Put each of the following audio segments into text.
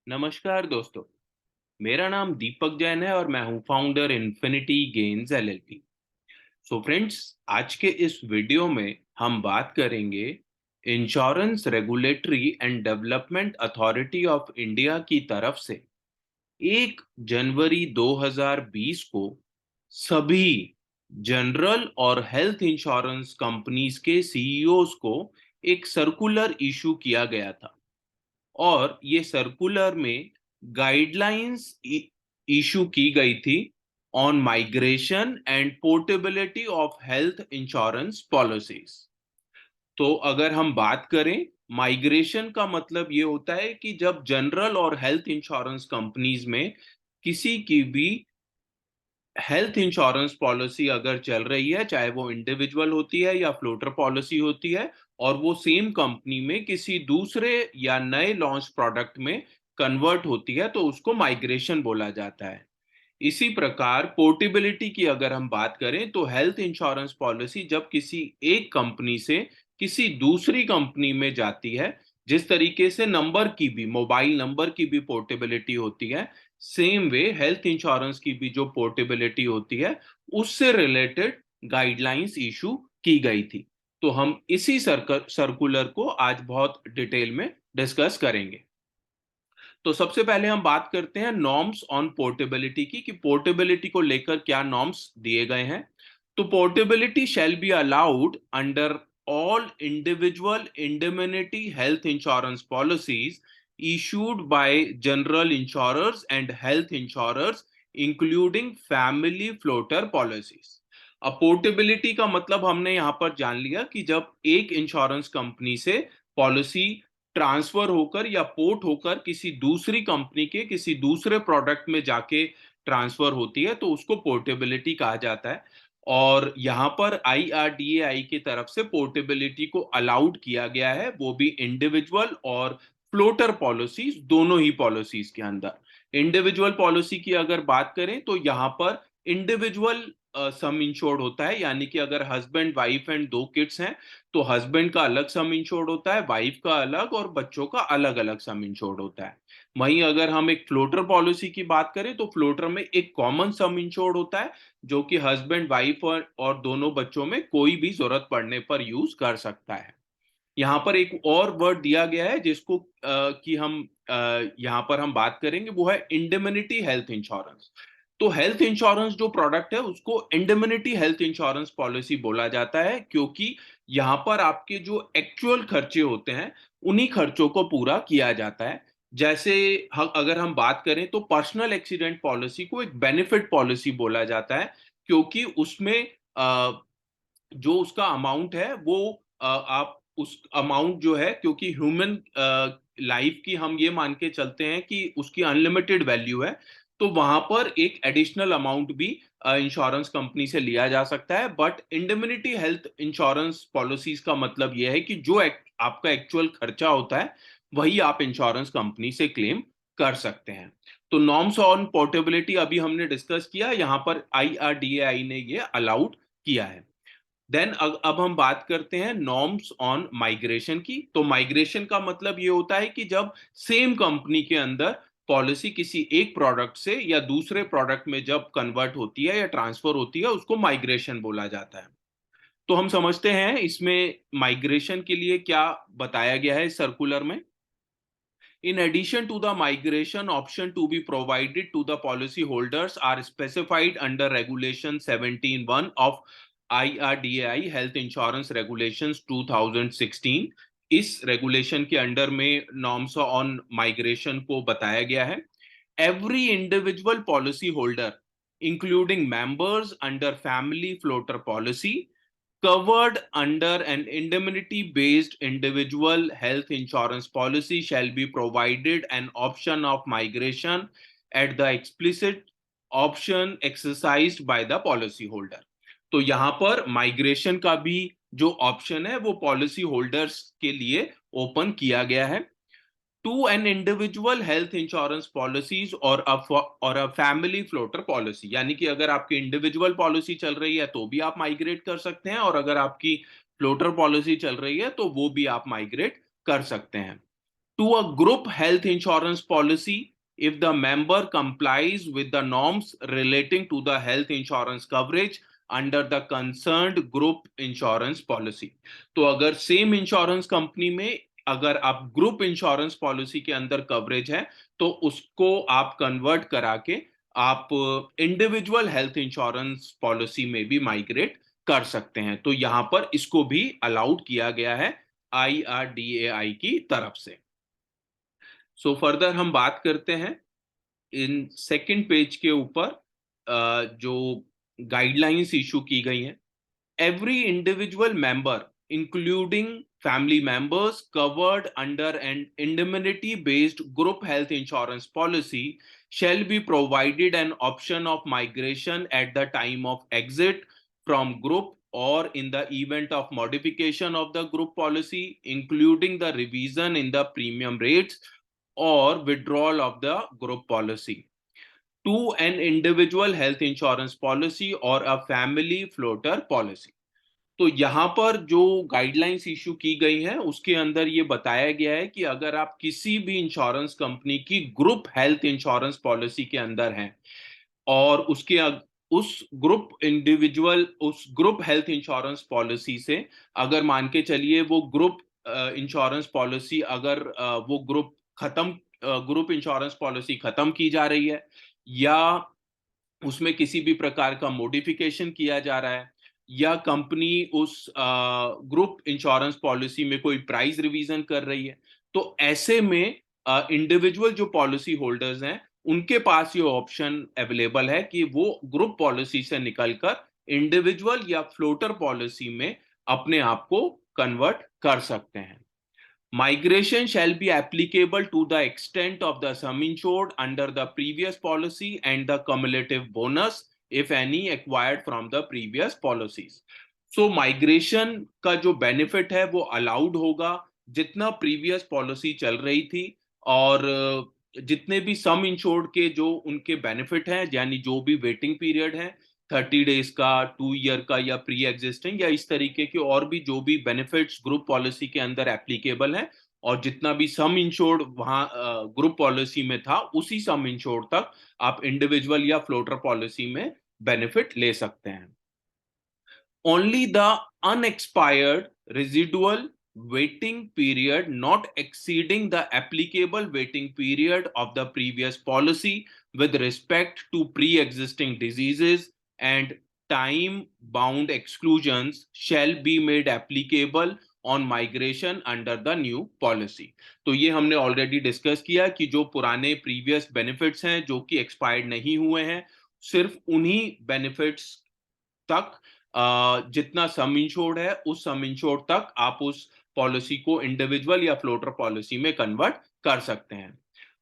नमस्कार दोस्तों। मेरा नाम दीपक जैन है और मैं हूं founder infinity gains LLP. So friends, आज के इस वीडियो में हम बात करेंगे insurance regulatory and development authority of India की तरफ से 1 जनवरी 2020 को सभी जनरल और हेल्थ इंश्योरेंस कंपनीज के सीईओज को एक सर्कुलर इशू किया गया था। और ये सर्कुलर में गाइडलाइंस इशू की गई थी on migration and portability of health insurance policies. तो अगर हम बात करें, माइग्रेशन का मतलब ये होता है कि जब जनरल और हेल्थ इंश्योरेंस कंपनीज में किसी की भी हेल्थ इंश्योरेंस पॉलिसी अगर चल रही है, चाहे वो इंडिविजुअल होती है या फ्लोटर पॉलिसी होती है, और वो सेम कंपनी में किसी दूसरे या नए लॉन्च प्रोडक्ट में कन्वर्ट होती है, तो उसको माइग्रेशन बोला जाता है। इसी प्रकार पोर्टेबिलिटी की अगर हम बात करें, तो हेल्थ इंश्योरेंस पॉलिसी जब किसी एक कंपनी से किसी दूसरी कंपनी में जाती है, जिस तरीके से नंबर की भी, मोबाइल नंबर की भी पोर्टेबिलिटी होती है, सेम वे हेल्थ इंश्योरेंस की भी जो पोर्टेबिलिटी होती है, उससे रिलेटेड गाइडलाइंस इशू की गई थी। तो हम इसी सर्कुलर को आज बहुत डिटेल में डिस्कस करेंगे। तो सबसे पहले हम बात करते हैं नॉर्म्स ऑन पोर्टेबिलिटी की, कि पोर्टेबिलिटी को लेकर क्या नॉर्म्स दिए गए हैं। तो portability shall be allowed under all individual indemnity health insurance policies issued by general insurers and health insurers including family floater policies। अब पोर्टेबिलिटी का मतलब हमने यहां पर जान लिया कि जब एक इंश्योरेंस कंपनी से पॉलिसी ट्रांसफर होकर या पोर्ट होकर किसी दूसरी कंपनी के किसी दूसरे प्रोडक्ट में जाके ट्रांसफर होती है, तो उसको पोर्टेबिलिटी कहा जाता है। और यहाँ पर IRDAI की तरफ से पोर्टेबिलिटी को अलाउड किया गया है, वो भी इंडिविजुअल और फ्लोटर पॉलिसीज, दोनों ही पॉलिसीज के अंदर। इंडिविजुअल पॉलिसी की अगर बात करें, तो यहाँ पर इंडिविजुअल सम इंश्योर्ड होता है, यानी कि अगर हस्बैंड वाइफ एंड 2 किड्स हैं, तो हस्बैंड का अलग सम इंश्योर्ड होता है, वाइफ का अलग, और बच्चों का अलग अलग सम इंश्योर्ड होता है। वहीं अगर हम एक फ्लोटर पॉलिसी की बात करें, तो फ्लोटर में एक कॉमन सम इंश्योर्ड होता है, जो कि हस्बैंड वाइफ और दोनों बच्चों में कोई भी जरूरत पड़ने पर यूज कर सकता है। यहाँ पर एक और वर्ड दिया गया है जिसको कि हम यहाँ पर हम बात करेंगे, वो है इंडेमनिटी हेल्थ इंश्योरेंस। तो हेल्थ इंश्योरेंस जो प्रोडक्ट है, उसको इंडेमनिटी हेल्थ इंश्योरेंस पॉलिसी बोला जाता है, क्योंकि यहाँ पर आपके जो एक्चुअल खर्चे होते हैं, उन्हीं खर्चों को पूरा किया जाता है। जैसे अगर हम बात करें, तो पर्सनल एक्सीडेंट पॉलिसी को एक बेनिफिट पॉलिसी बोला जाता है, क्योंकि उसमें जो उसका अमाउंट है वो आप उस अमाउंट जो है, क्योंकि ह्यूमन लाइफ की हम ये मान के चलते हैं कि उसकी अनलिमिटेड वैल्यू है, तो वहां पर एक एडिशनल अमाउंट भी इंश्योरेंस कंपनी से लिया जा सकता है। But indemnity health insurance policies का मतलब यह है कि जो आपका एक्चुअल खर्चा होता है, वही आप इंश्योरेंस कंपनी से क्लेम कर सकते हैं। तो नॉर्म्स ऑन पोर्टेबिलिटी अभी हमने डिस्कस किया, यहाँ पर IRDAI ने ये अलाउड किया है। देन अब हम बात करते हैं नॉर्म्स ऑन माइग्रेशन की। तो माइग्रेशन का मतलब ये होता है कि जब सेम कंपनी के अंदर पॉलिसी किसी एक प्रोडक्ट से या दूसरे प्रोडक्ट में जब कन्वर्ट होती है या ट्रांसफर होती है, उसको माइग्रेशन बोला जाता है। तो हम समझते हैं इसमें माइग्रेशन के लिए क्या बताया गया है सर्कुलर में। In addition to the migration option to be provided to the policyholders are specified under Regulation 17(1) of IRDAI Health Insurance Regulations 2016। इस रेगुलेशन के अंडर में नॉर्म्स ऑन माइग्रेशन को बताया गया है। Every individual policy holder, including members under family floater policy, covered under an indemnity based individual health insurance policy shall be provided an option of migration at the explicit option exercised by the policy holder। तो यहां पर migration का भी जो option है, वो policy holders के लिए ओपन किया गया है। To an individual health insurance policies और अ फैमिली फ्लोटर पॉलिसी, यानी कि अगर आपकी इंडिविजुअल पॉलिसी चल रही है, तो भी आप माइग्रेट कर सकते हैं, और अगर आपकी फ्लोटर पॉलिसी चल रही है, तो वो भी आप माइग्रेट कर सकते हैं। to a group health insurance policy if the member complies with the norms relating to the health insurance coverage under the concerned group insurance policy. तो अगर सेम इंश्योरेंस कंपनी में अगर आप ग्रुप इंश्योरेंस पॉलिसी के अंदर coverage है तो उसको आप कन्वर्ट करा के आप इंडिविजुअल हेल्थ इंश्योरेंस पॉलिसी में भी माइग्रेट कर सकते हैं। तो यहां पर इसको भी अलाउड किया गया है IRDAI की तरफ से। सो फर्दर हम बात करते हैं इन सेकंड पेज के ऊपर जो गाइडलाइंस इशू की गई हैं। Every individual member, including family members covered under an indemnity based group health insurance policy, shall be provided an option of migration at the time of exit from group or in the event of modification of the group policy, including the revision in the premium rates or withdrawal of the group policy, to an individual health insurance policy or a family floater policy। तो यहाँ पर जो guidelines issue की गई है उसके अंदर ये बताया गया है कि अगर आप किसी भी इंश्योरेंस कंपनी की ग्रुप हेल्थ इंश्योरेंस पॉलिसी के अंदर हैं और उस ग्रुप हेल्थ इंश्योरेंस पॉलिसी से अगर मान के चलिए वो ग्रुप इंश्योरेंस पॉलिसी अगर वो ग्रुप इंश्योरेंस पॉलिसी खत्म की जा रही है या उसमें किसी भी प्रकार का मॉडिफिकेशन किया जा रहा है या कंपनी उस ग्रुप इंश्योरेंस पॉलिसी में कोई प्राइस रिवीजन कर रही है, तो ऐसे में इंडिविजुअल जो पॉलिसी होल्डर्स हैं उनके पास ये ऑप्शन अवेलेबल है कि वो ग्रुप पॉलिसी से निकलकर इंडिविजुअल या फ्लोटर पॉलिसी में अपने आप को कन्वर्ट कर सकते हैं। Migration shall be applicable to the extent of the sum insured under the previous policy and the cumulative bonus, if any, acquired from the previous policies. So migration का जो benefit है वो allowed होगा जितना previous policy चल रही थी और जितने भी सम इंश्योर्ड के जो उनके बेनिफिट हैं यानी जो भी वेटिंग पीरियड है 30 डेज का 2 ईयर का या प्री एग्जिस्टिंग या इस तरीके के और भी जो भी बेनिफिट्स ग्रुप पॉलिसी के अंदर एप्लीकेबल है और जितना भी सम इंश्योर्ड वहां ग्रुप पॉलिसी में था उसी सम इंश्योर्ड तक आप इंडिविजुअल या फ्लोटर पॉलिसी में बेनिफिट ले सकते हैं। Only the unexpired residual waiting period not exceeding the applicable waiting period of the previous policy with respect to pre-existing diseases and time-bound exclusions shall be made applicable on migration under the new policy। तो ये हमने already discuss किया कि जो पुराने previous benefits हैं जो कि एक्सपायर्ड नहीं हुए हैं सिर्फ उन्हीं बेनिफिट्स तक जितना सम इंश्योर्ड है उस सम इंश्योर्ड तक आप उस पॉलिसी को इंडिविजुअल या फ्लोटर पॉलिसी में कन्वर्ट कर सकते हैं।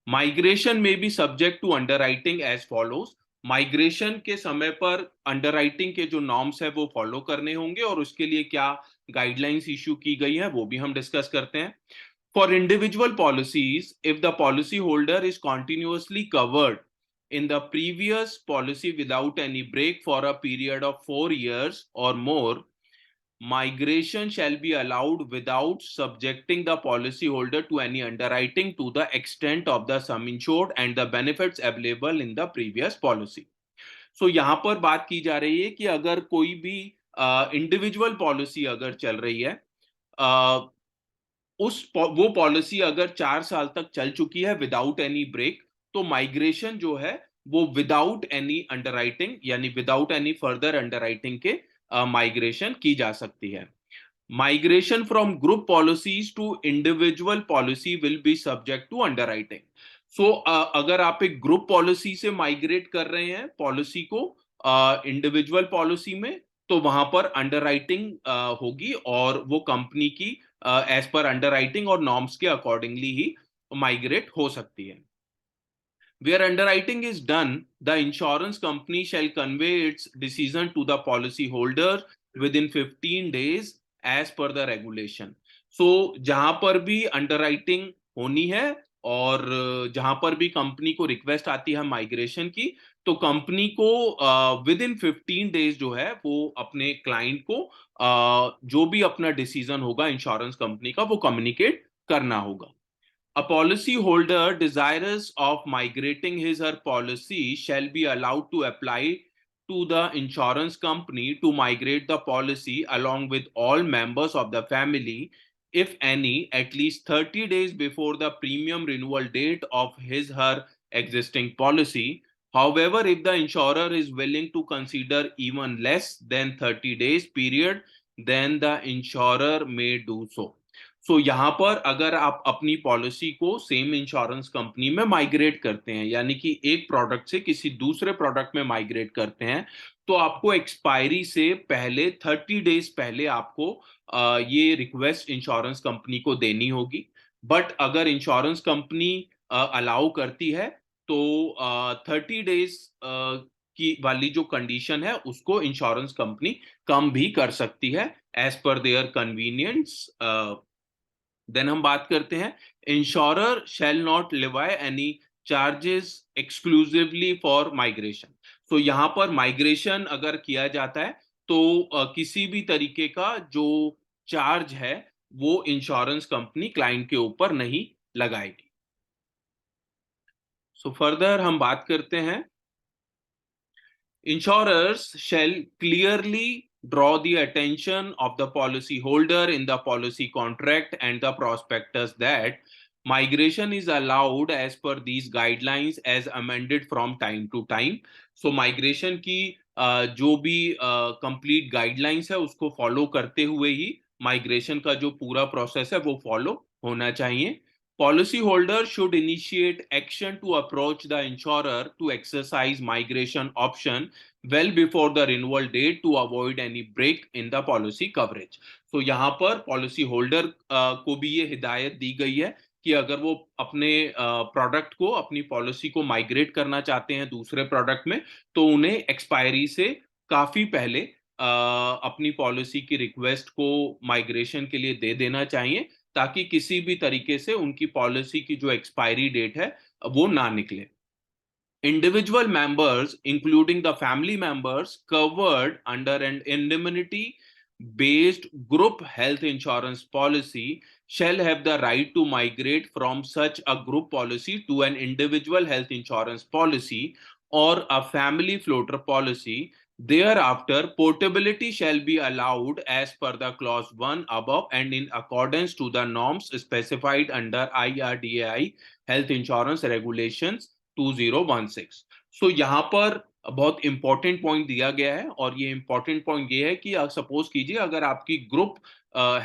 माइग्रेशन में भी subject to underwriting as follows. Migration के समय पर अंडरराइटिंग के जो नॉर्म्स है वो फॉलो करने होंगे और उसके लिए क्या गाइडलाइंस इशू की गई है वो भी हम डिस्कस करते हैं। For individual policies if the policy holder is continuously covered in the previous policy without any break for a period of 4 years or more, migration shall be allowed without subjecting the policyholder to any underwriting to the extent of the sum insured and the benefits available in the previous policy। So यहाँ पर बात की जा रही है कि अगर कोई भी इंडिविजुअल पॉलिसी अगर चल रही है वो पॉलिसी अगर 4 साल तक चल चुकी है विदाउट एनी ब्रेक तो माइग्रेशन जो है वो विदाउट एनी अंडरराइटिंग यानी विदाउट एनी फर्दर अंडरराइटिंग के माइग्रेशन की जा सकती है। Migration from group policies to individual policy will be subject to underwriting. So अगर आप एक ग्रुप पॉलिसी से माइग्रेट कर रहे हैं पॉलिसी को इंडिविजुअल पॉलिसी में तो वहां पर अंडरराइटिंग होगी और वो कंपनी की एज पर अंडरराइटिंग और नॉर्म्स के अकॉर्डिंगली ही माइग्रेट हो सकती है। Where underwriting is done, the insurance company shall convey its decision to the policy holder within 15 days as per the regulation। So जहां पर भी अंडरराइटिंग होनी है और जहां पर भी कंपनी को रिक्वेस्ट आती है माइग्रेशन की तो कंपनी को विद इन 15 डेज जो है वो अपने क्लाइंट को जो भी अपना डिसीजन होगा इंश्योरेंस कंपनी का वो कम्युनिकेट करना होगा। A policyholder desirous of migrating his or her policy shall be allowed to apply to the insurance company to migrate the policy along with all members of the family, if any, at least 30 days before the premium renewal date of his or her existing policy. However, if the insurer is willing to consider even less than 30 days period, then the insurer may do so. सो यहाँ पर अगर आप अपनी policy को same insurance company में migrate करते हैं, यानी कि एक प्रोडक्ट से किसी दूसरे प्रोडक्ट में माइग्रेट करते हैं, तो आपको एक्सपायरी से पहले 30 डेज पहले आपको ये रिक्वेस्ट इंश्योरेंस कंपनी को देनी होगी। बट अगर इंश्योरेंस कंपनी अलाउ करती है तो 30 डेज की वाली जो कंडीशन है उसको इंश्योरेंस कंपनी कम भी कर सकती है as per their convenience. Then हम बात करते हैं, insurer shall not Levi any charges exclusively for migration. तो यहाँ पर माइग्रेशन अगर किया जाता है तो किसी भी तरीके का जो चार्ज है वो इंश्योरेंस कंपनी क्लाइंट के ऊपर नहीं लगाएगी। सो फर्दर हम बात करते हैं, insurers shall clearly draw the attention of the policyholder in the policy contract and the prospectus that migration is allowed as per these guidelines as amended from time to time. So migration की जो भी complete guidelines है उसको follow करते हुए ही migration का जो पूरा process है वो follow होना चाहिए। Policyholder should initiate action to approach the insurer to exercise migration option well before the renewal date to avoid any break in the policy coverage. So यहाँ पर पॉलिसी होल्डर को भी ये हिदायत दी गई है कि अगर वो अपने प्रोडक्ट को, अपनी पॉलिसी को माइग्रेट करना चाहते हैं दूसरे प्रोडक्ट में, तो उन्हें एक्सपायरी से काफी पहले अपनी पॉलिसी की रिक्वेस्ट को माइग्रेशन के लिए दे देना चाहिए, ताकि किसी भी तरीके से उनकी पॉलिसी की जो एक्सपायरी डेट है वो ना निकले। Individual members, including the family members covered under an indemnity based group health insurance policy, shall have the right to migrate from such a group policy to an individual health insurance policy or a family floater policy. Thereafter, portability shall be allowed as per the clause 1 above and in accordance to the norms specified under IRDAI health insurance regulations 2016। सो यहाँ पर बहुत important point दिया गया है, और ये important point ये है कि सपोज कीजिए अगर आपकी ग्रुप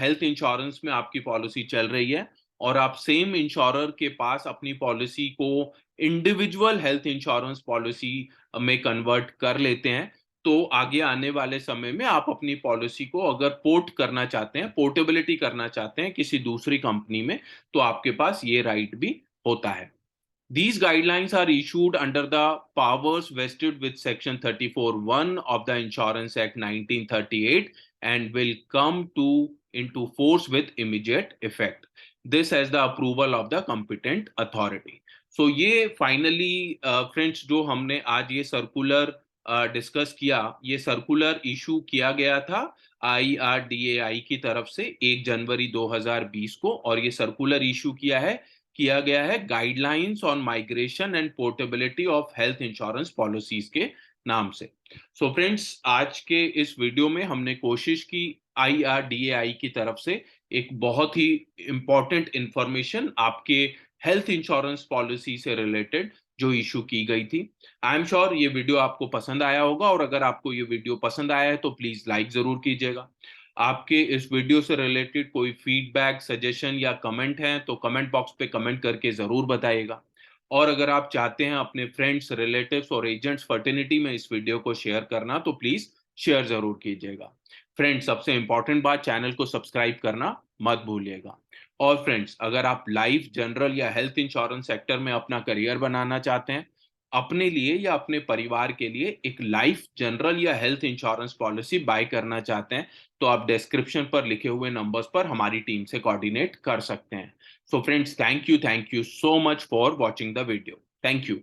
हेल्थ इंश्योरेंस में आपकी पॉलिसी चल रही है और आप सेम इंश्योरर के पास अपनी पॉलिसी को इंडिविजुअल हेल्थ इंश्योरेंस पॉलिसी में कन्वर्ट कर लेते हैं, तो आगे आने वाले समय में आप अपनी पॉलिसी को अगर पोर्ट करना चाहते हैं, पोर्टेबिलिटी करना चाहते हैं किसी दूसरी कंपनी में, तो आपके पास ये राइट भी होता है। These guidelines are issued under the powers vested with Section 34(1) of the Insurance Act 1938 and will come into force with immediate effect. This has the approval of the competent authority. So ये finally friends जो हमने आज ये circular discuss किया, ये circular issue किया गया था IRDAI की तरफ से 1 जनवरी 2020 को, और ये सर्कुलर इशू किया गया है guidelines on migration and portability of health insurance policies के नाम से। सो फ्रेंड्स, आज के इस वीडियो में हमने कोशिश की IRDAI की तरफ से एक बहुत ही इंपॉर्टेंट इंफॉर्मेशन आपके हेल्थ इंश्योरेंस पॉलिसी से रिलेटेड जो इशू की गई थी। आई एम श्योर ये वीडियो आपको पसंद आया होगा, और अगर आपको ये वीडियो पसंद आया है तो प्लीज लाइक जरूर कीजिएगा। आपके इस वीडियो से रिलेटेड कोई फीडबैक, सजेशन या कमेंट है तो कमेंट बॉक्स पे कमेंट करके जरूर बताइएगा। और अगर आप चाहते हैं अपने फ्रेंड्स, रिलेटिव्स और एजेंट्स फर्टिनिटी में इस वीडियो को शेयर करना, तो प्लीज शेयर जरूर कीजिएगा। फ्रेंड्स, सबसे इंपॉर्टेंट बात, चैनल को सब्सक्राइब करना मत भूलिएगा। और फ्रेंड्स, अगर आप लाइफ, जनरल या हेल्थ इंश्योरेंस सेक्टर में अपना करियर बनाना चाहते हैं, अपने लिए या अपने परिवार के लिए एक लाइफ, जनरल या हेल्थ इंश्योरेंस पॉलिसी बाय करना चाहते हैं, तो आप डिस्क्रिप्शन पर लिखे हुए नंबर्स पर हमारी टीम से कोऑर्डिनेट कर सकते हैं। So friends, thank you so much for watching the video. Thank you.